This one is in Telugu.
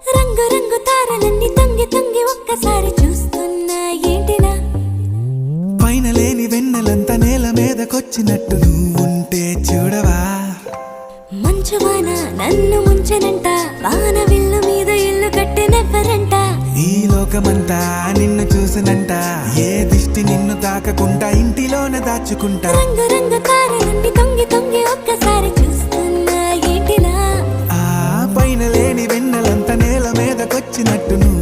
రంగు రంగు తారలన్నీ తొంగి తొంగి ఒక్కసారి చూస్తున్నా ఏంటిలా పైన లేని వెన్నెలంతా నేల మీదకొచ్చినట్టు నువ్వుంటే చూడవా మంచువాన నన్ను ముంచెనంట వాన విల్లు మీద ఇల్లు కట్టినెవ్వరంట ఈ లోకమంతా నిన్ను చూసినంట ఏ దిష్టి నిన్ను తాకకుండా ఇంటిలోనే దాచుకుంటా రంగు రంగు తారలన్నీ తొంగి తొంగి ఒక్కసారి చూస్తున్నా ఏంటిలా ఆ పైన లేని వెన్నెలంతా నేల మీదకొచ్చినట్టు నువ్వు